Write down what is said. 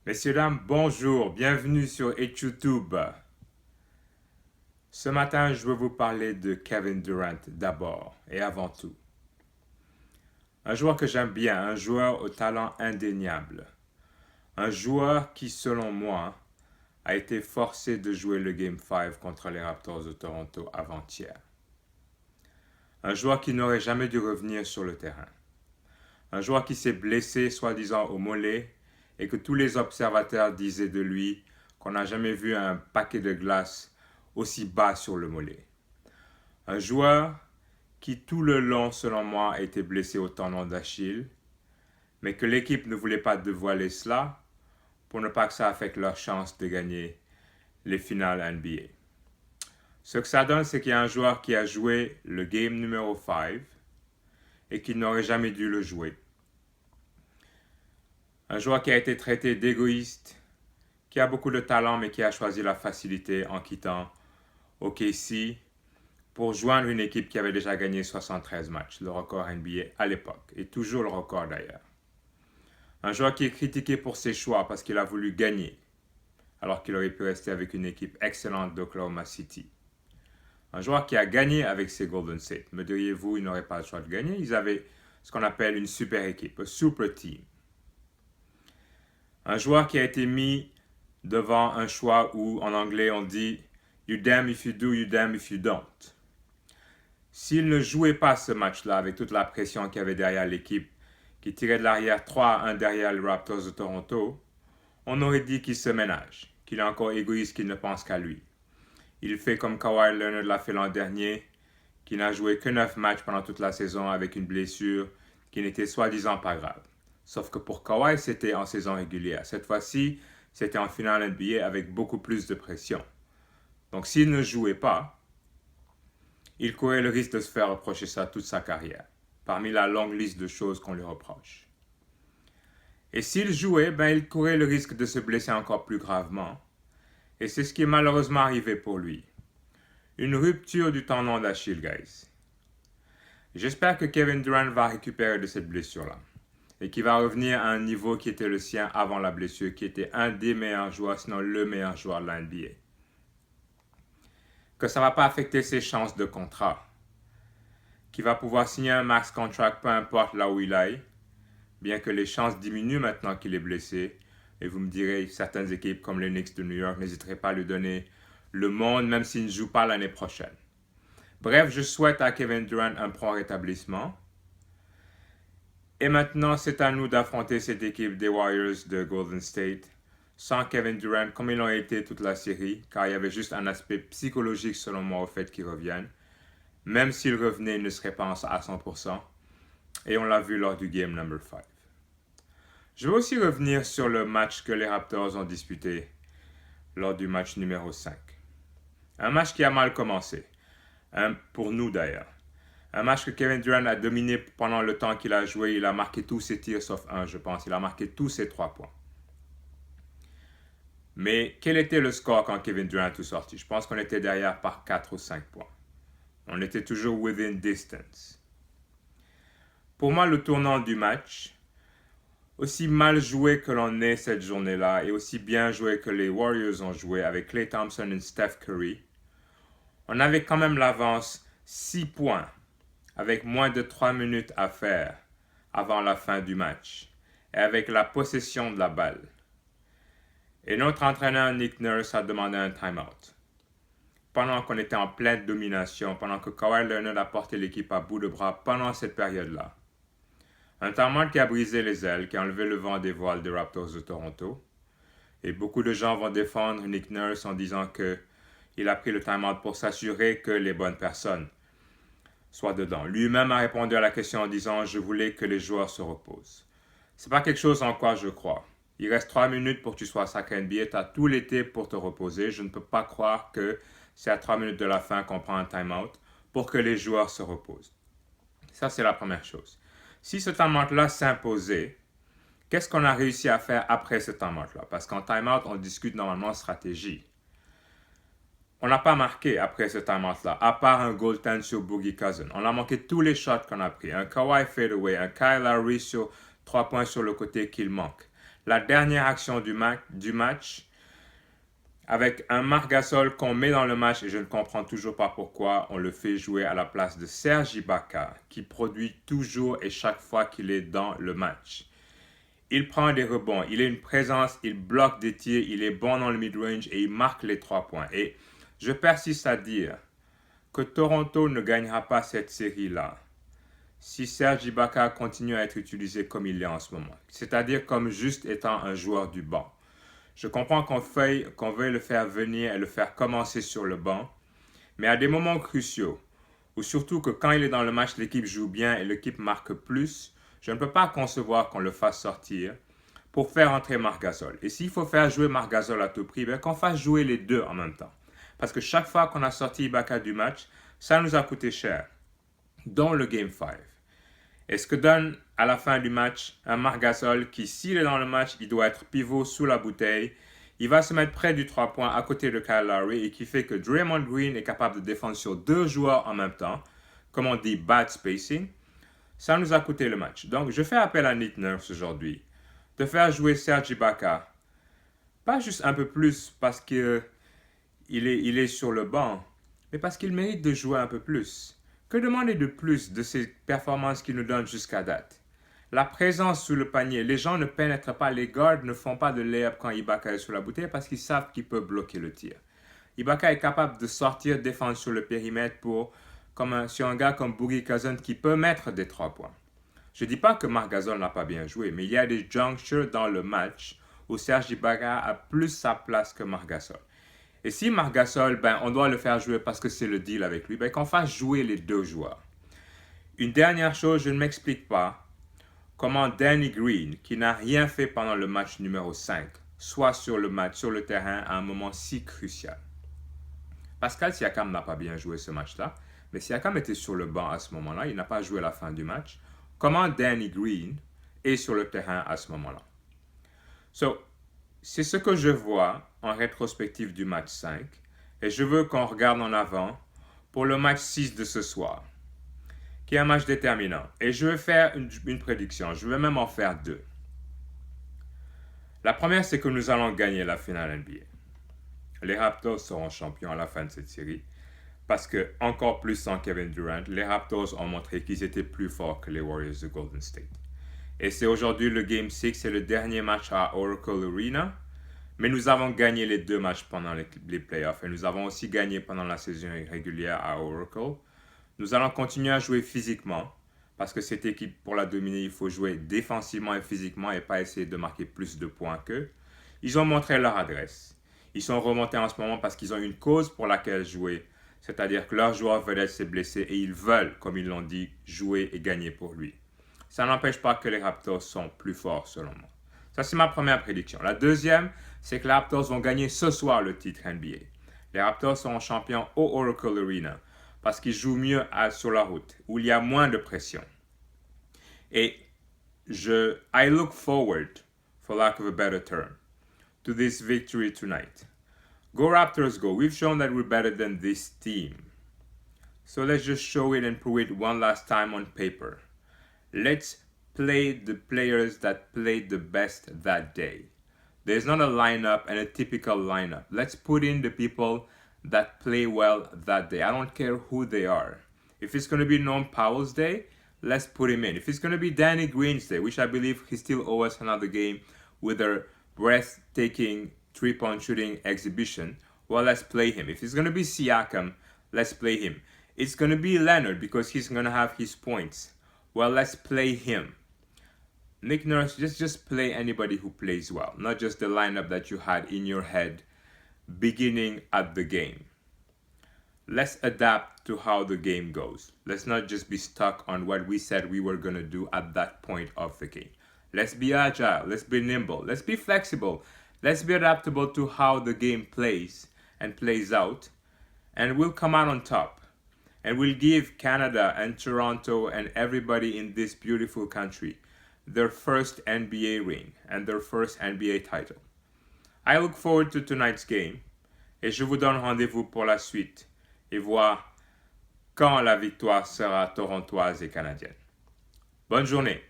Messieurs, dames, bonjour, bienvenue sur YouTube. Ce matin, je veux vous parler de Kevin Durant d'abord et avant tout. Un joueur que j'aime bien, un joueur au talent indéniable. Un joueur qui, selon moi, a été forcé de jouer le Game 5 contre les Raptors de Toronto avant-hier. Un joueur qui n'aurait jamais dû revenir sur le terrain. Un joueur qui s'est blessé, soi-disant, au mollet et que tous les observateurs disaient de lui qu'on n'a jamais vu un paquet de glace aussi bas sur le mollet. Un joueur qui tout le long, selon moi, a été blessé au tendon d'Achille, mais que l'équipe ne voulait pas dévoiler cela pour ne pas que ça affecte leur chance de gagner les finales NBA. Ce que ça donne, c'est qu'il y a un joueur qui a joué le game numéro 5 et qui n'aurait jamais dû le jouer. Un joueur qui a été traité d'égoïste, qui a beaucoup de talent mais qui a choisi la facilité en quittant OKC pour joindre une équipe qui avait déjà gagné 73 matchs, le record NBA à l'époque, et toujours le record d'ailleurs. Un joueur qui est critiqué pour ses choix parce qu'il a voulu gagner, alors qu'il aurait pu rester avec une équipe excellente d'Oklahoma City. Un joueur qui a gagné avec ses Golden State. Me diriez-vous, il n'aurait pas le choix de gagner. Ils avaient ce qu'on appelle une super équipe, un super team. Un joueur qui a été mis devant un choix où, en anglais, on dit « You damn if you do, you damn if you don't ». S'il ne jouait pas ce match-là avec toute la pression qu'il y avait derrière l'équipe, qui tirait de l'arrière 3-1 derrière les Raptors de Toronto, on aurait dit qu'il se ménage, qu'il est encore égoïste, qu'il ne pense qu'à lui. Il fait comme Kawhi Leonard l'a fait l'an dernier, qui n'a joué que 9 matchs pendant toute la saison avec une blessure qui n'était soi-disant pas grave. Sauf que pour Kawhi, c'était en saison régulière. Cette fois-ci, c'était en finale NBA avec beaucoup plus de pression. Donc s'il ne jouait pas, il courait le risque de se faire reprocher ça toute sa carrière, parmi la longue liste de choses qu'on lui reproche. Et s'il jouait, il courait le risque de se blesser encore plus gravement. Et c'est ce qui est malheureusement arrivé pour lui. Une rupture du tendon d'Achille, guys. J'espère que Kevin Durant va récupérer de cette blessure-là et qu'il va revenir à un niveau qui était le sien avant la blessure, qui était un des meilleurs joueurs, sinon le meilleur joueur de la NBA. Que ça ne va pas affecter ses chances de contrat, qu'il va pouvoir signer un max contract peu importe là où il aille, bien que les chances diminuent maintenant qu'il est blessé. Et vous me direz, certaines équipes comme les Knicks de New York n'hésiteraient pas à lui donner le monde, même s'il ne joue pas l'année prochaine. Bref, je souhaite à Kevin Durant un prompt rétablissement. Et maintenant, c'est à nous d'affronter cette équipe des Warriors de Golden State sans Kevin Durant, comme ils l'ont été toute la série, car il y avait juste un aspect psychologique selon moi au fait qu'ils reviennent. Même s'ils revenaient, ils ne seraient pas à 100%. Et on l'a vu lors du game number 5. Je veux aussi revenir sur le match que les Raptors ont disputé lors du match numéro 5. Un match qui a mal commencé. Pour nous d'ailleurs. Un match que Kevin Durant a dominé pendant le temps qu'il a joué. Il a marqué tous ses tirs sauf un, je pense. Il a marqué tous ses 3 points. Mais quel était le score quand Kevin Durant est sorti? Je pense qu'on était derrière par 4 ou 5 points. On était toujours within distance. Pour moi, le tournant du match, aussi mal joué que l'on est cette journée-là et aussi bien joué que les Warriors ont joué avec Klay Thompson et Steph Curry, on avait quand même l'avance 6 points avec moins de 3 minutes à faire avant la fin du match et avec la possession de la balle. Et notre entraîneur Nick Nurse a demandé un time-out. Pendant qu'on était en pleine domination, pendant que Kawhi Leonard a porté l'équipe à bout de bras pendant cette période-là. Un time-out qui a brisé les ailes, qui a enlevé le vent des voiles des Raptors de Toronto. Et beaucoup de gens vont défendre Nick Nurse en disant qu'il a pris le time-out pour s'assurer que les bonnes personnes soient dedans. Lui-même a répondu à la question en disant « Je voulais que les joueurs se reposent ». C'est pas quelque chose en quoi je crois. Il reste 3 minutes pour que tu sois sacré NBA. Tu as tout l'été pour te reposer. Je ne peux pas croire que c'est à 3 minutes de la fin qu'on prend un time-out pour que les joueurs se reposent. Ça, c'est la première chose. Si ce time-out-là s'imposait, qu'est-ce qu'on a réussi à faire après ce time-out-là? Parce qu'en time-out, on discute normalement stratégie. On n'a pas marqué après ce time-out-là, à part un goaltend sur Boogie Cousins. On a manqué tous les shots qu'on a pris. Un Kawhi fadeaway, un Kyle Lowry sur 3 points sur le côté qu'il manque. la dernière action du match avec un Marc Gasol qu'on met dans le match et je ne comprends toujours pas pourquoi on le fait jouer à la place de Serge Ibaka qui produit toujours et chaque fois qu'il est dans le match. Il prend des rebonds, il a une présence, il bloque des tirs, il est bon dans le mid-range et il marque les 3 points. Et je persiste à dire que Toronto ne gagnera pas cette série-là si Serge Ibaka continue à être utilisé comme il l'est en ce moment, c'est-à-dire comme juste étant un joueur du banc. Je comprends qu'on veuille le faire venir et le faire commencer sur le banc, mais à des moments cruciaux, ou surtout que quand il est dans le match, l'équipe joue bien et l'équipe marque plus, je ne peux pas concevoir qu'on le fasse sortir pour faire entrer Marc Gasol. Et s'il faut faire jouer Marc Gasol à tout prix, qu'on fasse jouer les deux en même temps. Parce que chaque fois qu'on a sorti Ibaka du match, ça nous a coûté cher, dont le Game 5. Et ce que donne à la fin du match un Marc Gasol qui, s'il est dans le match, il doit être pivot sous la bouteille. Il va se mettre près du 3 points à côté de Kyle Lowry et qui fait que Draymond Green est capable de défendre sur 2 joueurs en même temps, comme on dit bad spacing. Ça nous a coûté le match. Donc je fais appel à Nick Nurse aujourd'hui de faire jouer Serge Ibaka. Pas juste un peu plus parce qu'il est sur le banc, mais parce qu'il mérite de jouer un peu plus. Que demander de plus de ces performances qu'il nous donne jusqu'à date? La présence sous le panier, les gens ne pénètrent pas, les guards ne font pas de lay-up quand Ibaka est sur la bouteille parce qu'ils savent qu'il peut bloquer le tir. Ibaka est capable de sortir, défendre sur le périmètre sur un gars comme Boogie Cousins qui peut mettre des 3 points. Je ne dis pas que Marc Gasol n'a pas bien joué, mais il y a des junctures dans le match où Serge Ibaka a plus sa place que Marc Gasol. Et si Marc Gasol, on doit le faire jouer parce que c'est le deal avec lui, qu'on fasse jouer les deux joueurs. Une dernière chose, je ne m'explique pas comment Danny Green, qui n'a rien fait pendant le match numéro 5, soit sur le terrain à un moment si crucial. Pascal Siakam n'a pas bien joué ce match-là, mais Siakam était sur le banc à ce moment-là, il n'a pas joué à la fin du match. Comment Danny Green est sur le terrain à ce moment-là? C'est ce que je vois en rétrospective du match 5 et je veux qu'on regarde en avant pour le match 6 de ce soir, qui est un match déterminant. Et je vais faire une prédiction, je vais même en faire 2. La première, c'est que nous allons gagner la finale NBA. Les Raptors seront champions à la fin de cette série parce que, encore plus sans Kevin Durant, les Raptors ont montré qu'ils étaient plus forts que les Warriors de Golden State. Et c'est aujourd'hui le Game 6, c'est le dernier match à Oracle Arena. Mais nous avons gagné les 2 matchs pendant les playoffs et nous avons aussi gagné pendant la saison régulière à Oracle. Nous allons continuer à jouer physiquement parce que cette équipe, pour la dominer, il faut jouer défensivement et physiquement et pas essayer de marquer plus de points qu'eux. Ils ont montré leur adresse. Ils sont remontés en ce moment parce qu'ils ont une cause pour laquelle jouer. C'est-à-dire que leur joueur vedette s'est blessé et ils veulent, comme ils l'ont dit, jouer et gagner pour lui. Ça n'empêche pas que les Raptors sont plus forts selon moi. Ça, c'est ma première prédiction. La deuxième, c'est que les Raptors vont gagner ce soir le titre NBA. Les Raptors seront champions au Oracle Arena parce qu'ils jouent mieux sur la route, où il y a moins de pression. Et I look forward, for lack of a better term, to this victory tonight. Go Raptors, go. We've shown that we're better than this team. So let's just show it and prove it one last time on paper. Let's play the players that played the best that day. There's not a lineup and a typical lineup. Let's put in the people that play well that day. I don't care who they are. If it's going to be Norm Powell's day, let's put him in. If it's going to be Danny Green's day, which I believe he still owes us another game with a breathtaking three-point shooting exhibition, well, let's play him. If it's going to be Siakam, let's play him. It's going to be Leonard because he's going to have his points. Well, let's play him. Nick Nurse, just play anybody who plays well, not just the lineup that you had in your head beginning at the game. Let's adapt to how the game goes. Let's not just be stuck on what we said we were going to do at that point of the game. Let's be agile. Let's be nimble. Let's be flexible. Let's be adaptable to how the game plays and plays out. And we'll come out on top. And we'll give Canada and Toronto and everybody in this beautiful country their first NBA ring and their first NBA title. I look forward to tonight's game et je vous donne rendez-vous pour la suite et voir quand la victoire sera torontoise et canadienne. Bonne journée!